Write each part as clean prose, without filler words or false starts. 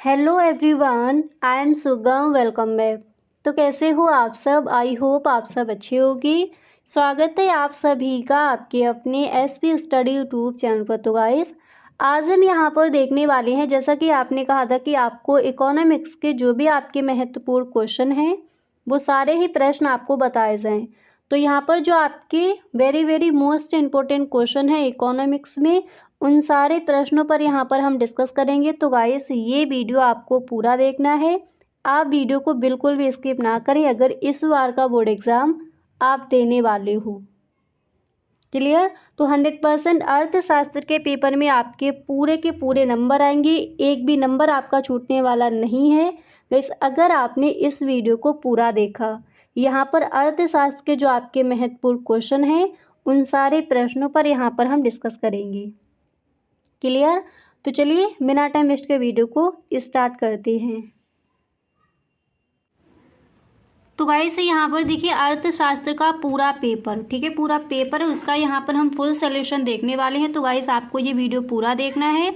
Hello everyone, I am सुगम। Welcome back. तो कैसे हो आप सब? आई होप आप सब अच्छे होगी। स्वागत है आप सभी का आपके अपने एसपी स्टडी यूट्यूब चैनल पर। तो गाइस, आज हम यहाँ पर देखने वाले हैं, जैसा कि आपने कहा था कि आपको इकोनॉमिक्स के जो भी आपके महत्वपूर्ण क्वेश्चन हैं वो सारे ही प्रश्न आपको बताए जाएं। तो यहाँ पर जो आपके very very most important question है इकोनॉमिक्स में, उन सारे प्रश्नों पर यहाँ पर हम डिस्कस करेंगे। तो गाइस, ये वीडियो आपको पूरा देखना है। आप वीडियो को बिल्कुल भी स्किप ना करें अगर इस बार का बोर्ड एग्ज़ाम आप देने वाले हो। क्लियर? तो 100% अर्थशास्त्र के पेपर में आपके पूरे के पूरे नंबर आएंगे, एक भी नंबर आपका छूटने वाला नहीं है गाइस, अगर आपने इस वीडियो को पूरा देखा। यहाँ पर अर्थशास्त्र के जो आपके महत्वपूर्ण क्वेश्चन हैं उन सारे प्रश्नों पर यहाँ पर हम डिस्कस करेंगे। क्लियर? तो चलिए बिना टाइम वेस्ट के वीडियो को स्टार्ट करते हैं। तो गाइस यहाँ पर देखिए अर्थशास्त्र का पूरा पेपर, ठीक है, पूरा पेपर है उसका यहाँ पर हम फुल सॉल्यूशन देखने वाले हैं। तो गाइस आपको ये वीडियो पूरा देखना है,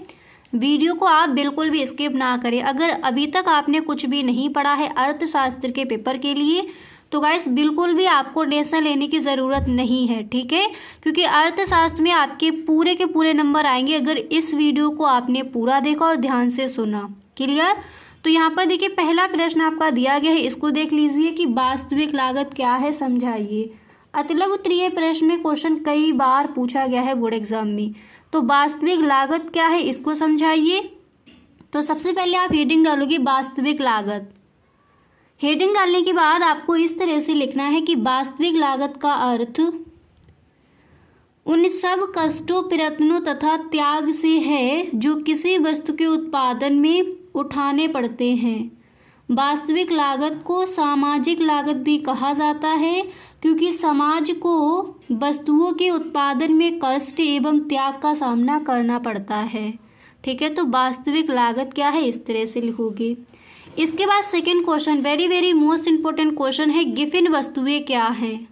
वीडियो को आप बिल्कुल भी स्किप ना करें। अगर अभी तक आपने कुछ भी नहीं पढ़ा है अर्थशास्त्र के पेपर के लिए तो गाइस बिल्कुल भी आपको टेंशन लेने की ज़रूरत नहीं है, ठीक है, क्योंकि अर्थशास्त्र में आपके पूरे के पूरे नंबर आएंगे अगर इस वीडियो को आपने पूरा देखा और ध्यान से सुना। क्लियर? तो यहाँ पर देखिए पहला प्रश्न आपका दिया गया है, इसको देख लीजिए कि वास्तविक लागत क्या है, समझाइए। अतिलघु उत्तरीय प्रश्न में क्वेश्चन कई बार पूछा गया है बोर्ड एग्जाम में। तो वास्तविक लागत क्या है इसको समझाइए। तो सबसे पहले आप हेडिंग डालोगे वास्तविक लागत। हेडिंग डालने के बाद आपको इस तरह से लिखना है कि वास्तविक लागत का अर्थ उन सब कष्टों, प्रयत्नों तथा त्याग से है जो किसी वस्तु के उत्पादन में उठाने पड़ते हैं। वास्तविक लागत को सामाजिक लागत भी कहा जाता है क्योंकि समाज को वस्तुओं के उत्पादन में कष्ट एवं त्याग का सामना करना पड़ता है। ठीक है, तो वास्तविक लागत क्या है इस तरह से लिखोगे। इसके बाद second question, very very most important question है, गिफिन वस्तुएं क्या हैं।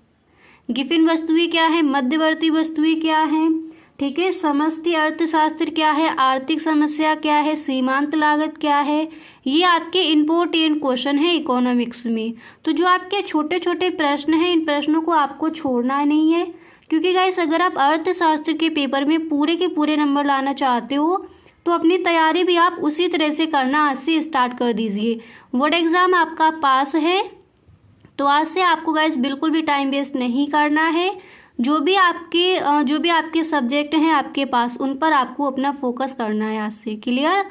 गिफिन वस्तुएं क्या है, मध्यवर्ती वस्तुएं क्या हैं, ठीक है, समष्टि अर्थशास्त्र क्या है, आर्थिक समस्या क्या है, सीमांत लागत क्या है। ये आपके इम्पोर्टेंट क्वेश्चन है इकोनॉमिक्स में। तो जो आपके छोटे छोटे प्रश्न हैं इन प्रश्नों को आपको छोड़ना नहीं है, क्योंकि गाइस अगर आप अर्थशास्त्र के पेपर में पूरे के पूरे नंबर लाना चाहते हो तो अपनी तैयारी भी आप उसी तरह से करना आज से स्टार्ट कर दीजिए। बोर्ड एग्ज़ाम आपका पास है तो आज से आपको गाइस बिल्कुल भी टाइम वेस्ट नहीं करना है। जो भी आपके सब्जेक्ट हैं आपके पास उन पर आपको अपना फोकस करना है आज से। क्लियर?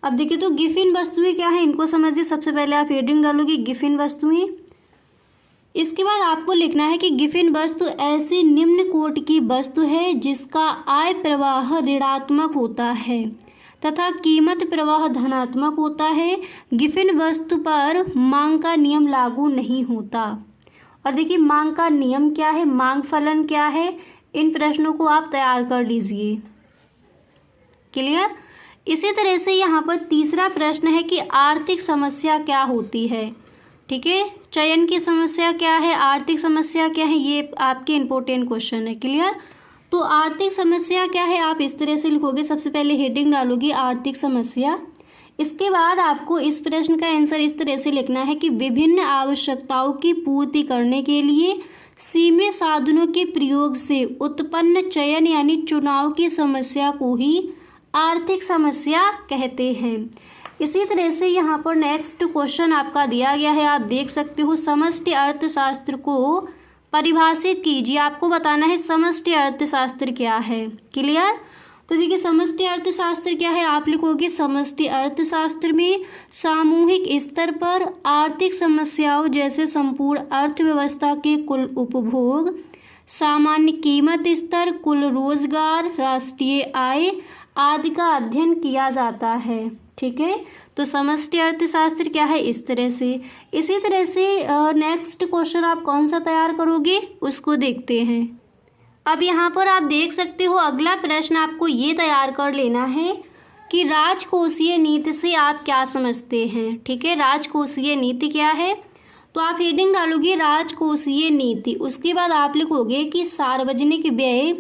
अब देखिए तो गिफिन वस्तुएं क्या है इनको समझिए। सबसे पहले आप हेडिंग डालोगे गिफिन वस्तुएं। इसके बाद आपको लिखना है कि गिफिन वस्तु ऐसी निम्न कोटि की वस्तु है जिसका आय प्रवाह ऋणात्मक होता है तथा कीमत प्रवाह धनात्मक होता है। गिफिन वस्तु पर मांग का नियम लागू नहीं होता। और देखिए मांग का नियम क्या है, मांग फलन क्या है, इन प्रश्नों को आप तैयार कर लीजिए। क्लियर? इसी तरह से यहाँ पर तीसरा प्रश्न है कि आर्थिक समस्या क्या होती है। ठीक है, चयन की समस्या क्या है, आर्थिक समस्या क्या है, ये आपके इंपॉर्टेंट क्वेश्चन है। क्लियर? तो आर्थिक समस्या क्या है आप इस तरह से लिखोगे। सबसे पहले हेडिंग डालोगी आर्थिक समस्या। इसके बाद आपको इस प्रश्न का आंसर इस तरह से लिखना है कि विभिन्न आवश्यकताओं की पूर्ति करने के लिए सीमित साधनों के प्रयोग से उत्पन्न चयन यानी चुनाव की समस्या को ही आर्थिक समस्या कहते हैं। इसी तरह से यहाँ पर नेक्स्ट क्वेश्चन आपका दिया गया है, आप देख सकते हो, समष्टि अर्थशास्त्र को परिभाषित कीजिए। आपको बताना है समष्टि अर्थशास्त्र क्या है। क्लियर? तो देखिए समष्टि अर्थशास्त्र क्या है आप लिखोगे समष्टि अर्थशास्त्र में सामूहिक स्तर पर आर्थिक समस्याओं जैसे संपूर्ण अर्थव्यवस्था के कुल उपभोग, सामान्य कीमत स्तर, कुल रोजगार, राष्ट्रीय आय आदि का अध्ययन किया जाता है। ठीक है, तो समष्टि अर्थशास्त्र क्या है इस तरह से। इसी तरह से नेक्स्ट क्वेश्चन आप कौन सा तैयार करोगे उसको देखते हैं। अब यहाँ पर आप देख सकते हो अगला प्रश्न आपको ये तैयार कर लेना है कि राजकोषीय नीति से आप क्या समझते हैं। ठीक है, राजकोषीय नीति क्या है, तो आप हेडिंग डालोगे राजकोषीय नीति। उसके बाद आप लिखोगे कि सार्वजनिक व्यय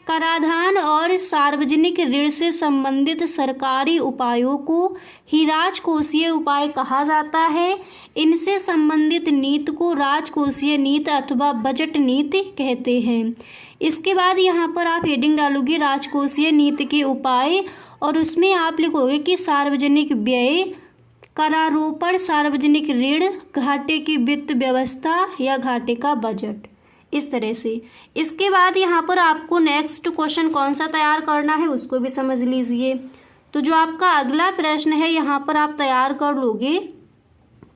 कराधान और सार्वजनिक ऋण से संबंधित सरकारी उपायों को ही राजकोषीय उपाय कहा जाता है। इनसे संबंधित नीति को राजकोषीय नीति अथवा बजट नीति कहते हैं। इसके बाद यहाँ पर आप हेडिंग डालोगे राजकोषीय नीति के उपाय, और उसमें आप लिखोगे कि सार्वजनिक व्यय, करारोपण, सार्वजनिक ऋण, घाटे की वित्त व्यवस्था या घाटे का बजट, इस तरह से। इसके बाद यहाँ पर आपको नेक्स्ट क्वेश्चन कौन सा तैयार करना है उसको भी समझ लीजिए। तो जो आपका अगला प्रश्न है यहाँ पर आप तैयार कर लोगे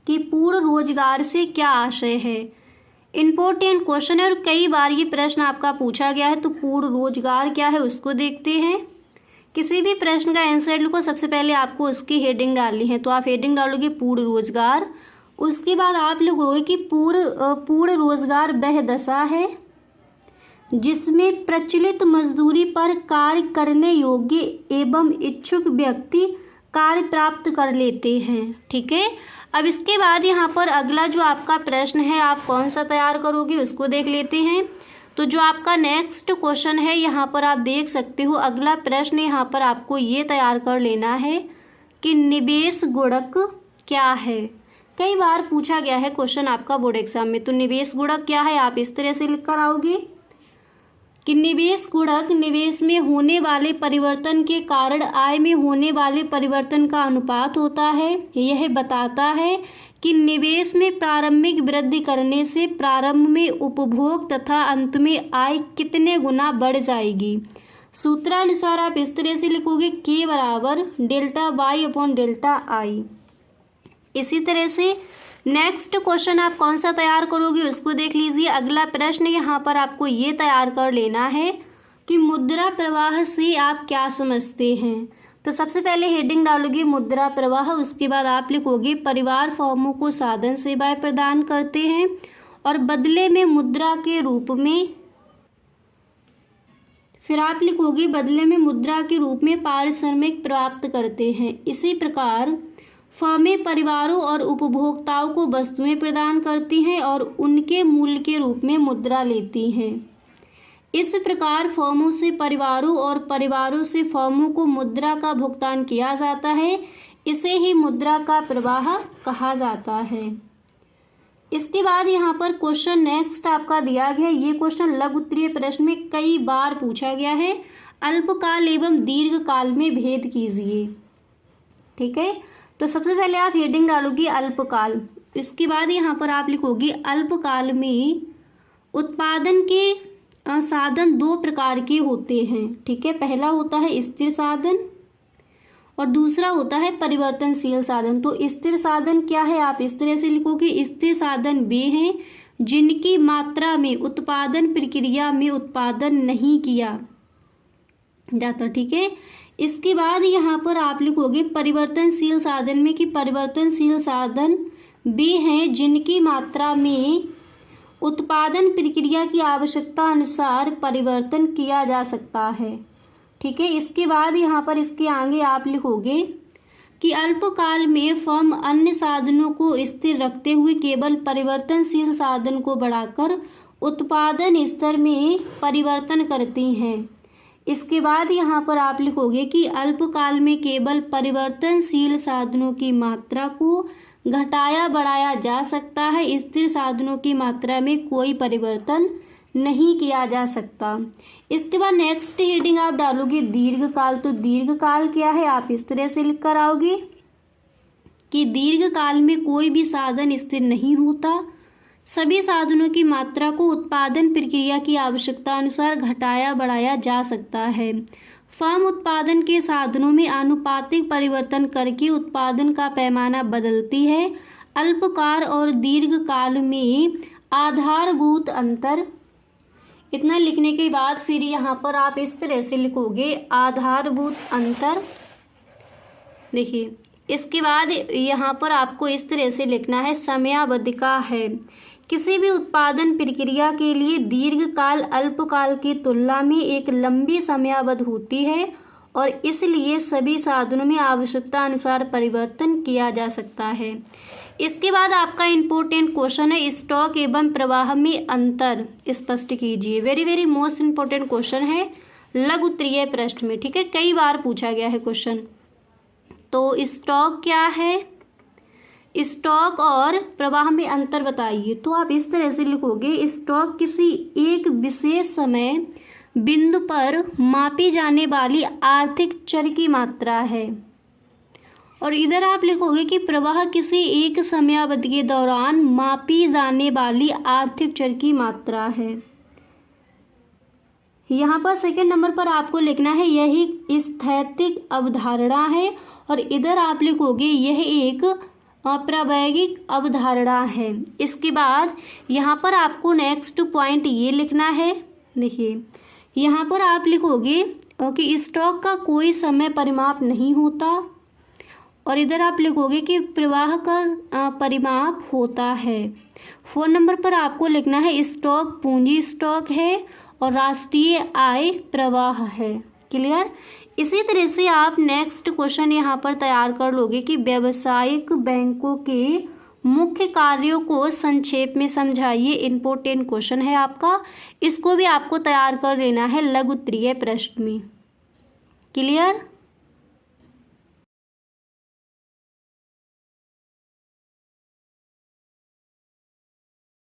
कि पूर्ण रोजगार से क्या आशय है। इम्पोर्टेंट क्वेश्चन है और कई बार ये प्रश्न आपका पूछा गया है। तो पूर्ण रोजगार क्या है उसको देखते हैं। किसी भी प्रश्न का आंसर लिखो, सबसे पहले आपको उसकी हेडिंग डालनी है। तो आप हेडिंग डालोगे पूर्ण रोजगार, उसके बाद आप लिखोगे कि पूर्ण रोजगार वह दशा है जिसमें प्रचलित मजदूरी पर कार्य करने योग्य एवं इच्छुक व्यक्ति कार्य प्राप्त कर लेते हैं। ठीक है, अब इसके बाद यहाँ पर अगला जो आपका प्रश्न है आप कौन सा तैयार करोगे उसको देख लेते हैं। तो जो आपका नेक्स्ट क्वेश्चन है यहाँ पर आप देख सकते हो, अगला प्रश्न यहाँ पर आपको ये तैयार कर लेना है कि निवेश गुणक क्या है। कई बार पूछा गया है क्वेश्चन आपका बोर्ड एग्जाम में। तो निवेश गुणक क्या है आप इस तरह से लिख कर आओगे कि निवेश गुणक निवेश में होने वाले परिवर्तन के कारण आय में होने वाले परिवर्तन का अनुपात होता है। यह बताता है कि निवेश में प्रारंभिक वृद्धि करने से प्रारंभ में उपभोग तथा अंत में आय कितने गुना बढ़ जाएगी। सूत्रानुसार आप इस तरह से लिखोगे K बराबर delta Y upon delta I. इसी तरह से नेक्स्ट क्वेश्चन आप कौन सा तैयार करोगे उसको देख लीजिए। अगला प्रश्न यहाँ पर आपको ये तैयार कर लेना है कि मुद्रा प्रवाह से आप क्या समझते हैं। तो सबसे पहले हेडिंग डालोगे मुद्रा प्रवाह, उसके बाद आप लिखोगे परिवार फर्मों को साधन सेवाएं प्रदान करते हैं और बदले में मुद्रा के रूप में, फिर आप लिखोगे बदले में मुद्रा के रूप में पारिश्रमिक प्राप्त करते हैं। इसी प्रकार फर्में परिवारों और उपभोक्ताओं को वस्तुएं प्रदान करती हैं और उनके मूल्य के रूप में मुद्रा लेती हैं। इस प्रकार फर्मों से परिवारों और परिवारों से फर्मों को मुद्रा का भुगतान किया जाता है। इसे ही मुद्रा का प्रवाह कहा जाता है। इसके बाद यहाँ पर क्वेश्चन नेक्स्ट आपका दिया गया, ये क्वेश्चन लघु उत्तरीय प्रश्न में कई बार पूछा गया है। अल्पकाल एवं दीर्घकाल में भेद कीजिए। ठीक है, तो सबसे पहले आप हेडिंग डालोगे अल्पकाल, इसके बाद यहाँ पर आप लिखोगे अल्पकाल में उत्पादन के साधन दो प्रकार के होते हैं। ठीक है, पहला होता है स्थिर साधन और दूसरा होता है परिवर्तनशील साधन। तो स्थिर साधन क्या है आप इस तरह से लिखोगे, स्थिर साधन वे हैं जिनकी मात्रा में उत्पादन प्रक्रिया में उत्पादन नहीं किया जाता। ठीक है, इसके बाद यहाँ पर आप लिखोगे परिवर्तनशील साधन में कि परिवर्तनशील साधन वे हैं जिनकी मात्रा में उत्पादन प्रक्रिया की आवश्यकता अनुसार परिवर्तन किया जा सकता है। ठीक है, इसके बाद यहाँ पर इसके आगे आप लिखोगे कि अल्पकाल में फर्म अन्य साधनों को स्थिर रखते हुए केवल परिवर्तनशील साधन को बढ़ाकर उत्पादन स्तर में परिवर्तन करती हैं। इसके बाद यहाँ पर आप लिखोगे कि अल्पकाल में केवल परिवर्तनशील साधनों की मात्रा को घटाया बढ़ाया जा सकता है, स्थिर साधनों की मात्रा में कोई परिवर्तन नहीं किया जा सकता। इसके बाद नेक्स्ट हेडिंग आप डालोगे दीर्घकाल। तो दीर्घकाल क्या है आप इस तरह से लिख कर आओगे कि दीर्घकाल में कोई भी साधन स्थिर नहीं होता, सभी साधनों की मात्रा को उत्पादन प्रक्रिया की आवश्यकता अनुसार घटाया बढ़ाया जा सकता है। फर्म उत्पादन के साधनों में आनुपातिक परिवर्तन करके उत्पादन का पैमाना बदलती है। अल्पकाल और दीर्घकाल में आधारभूत अंतर, इतना लिखने के बाद फिर यहाँ पर आप इस तरह से लिखोगे आधारभूत अंतर। देखिए, इसके बाद यहाँ पर आपको इस तरह से लिखना है समयावधि का है। किसी भी उत्पादन प्रक्रिया के लिए दीर्घकाल अल्पकाल की तुलना में एक लंबी समयावधि होती है और इसलिए सभी साधनों में आवश्यकता अनुसार परिवर्तन किया जा सकता है। इसके बाद आपका इम्पोर्टेंट क्वेश्चन है स्टॉक एवं प्रवाह में अंतर स्पष्ट कीजिए। Very very most important question है। लघु उत्तरीय प्रश्न में, ठीक है, कई बार पूछा गया है क्वेश्चन। तो स्टॉक क्या है, स्टॉक और प्रवाह में अंतर बताइए। तो आप इस तरह से लिखोगे, स्टॉक किसी एक विशेष समय बिंदु पर मापी जाने वाली आर्थिक चर की मात्रा है। और इधर आप लिखोगे कि प्रवाह किसी एक समयावधि के दौरान मापी जाने वाली आर्थिक चर की मात्रा है। यहाँ पर सेकंड नंबर पर आपको लिखना है यही स्थैतिक अवधारणा है, और इधर आप लिखोगे यह एक प्रायोगिक अवधारणा है। इसके बाद यहाँ पर आपको नेक्स्ट पॉइंट ये लिखना है, देखिए यहाँ पर आप लिखोगे कि स्टॉक का कोई समय परिमाप नहीं होता, और इधर आप लिखोगे कि प्रवाह का परिमाप होता है। 4 नंबर पर आपको लिखना है स्टॉक पूंजी स्टॉक है और राष्ट्रीय आय प्रवाह है। क्लियर। इसी तरह से आप नेक्स्ट क्वेश्चन यहाँ पर तैयार कर लोगे कि व्यावसायिक बैंकों के मुख्य कार्यों को संक्षेप में समझाइए। इम्पोर्टेंट क्वेश्चन है आपका, इसको भी आपको तैयार कर लेना है लघु उत्तरीय प्रश्न में। क्लियर।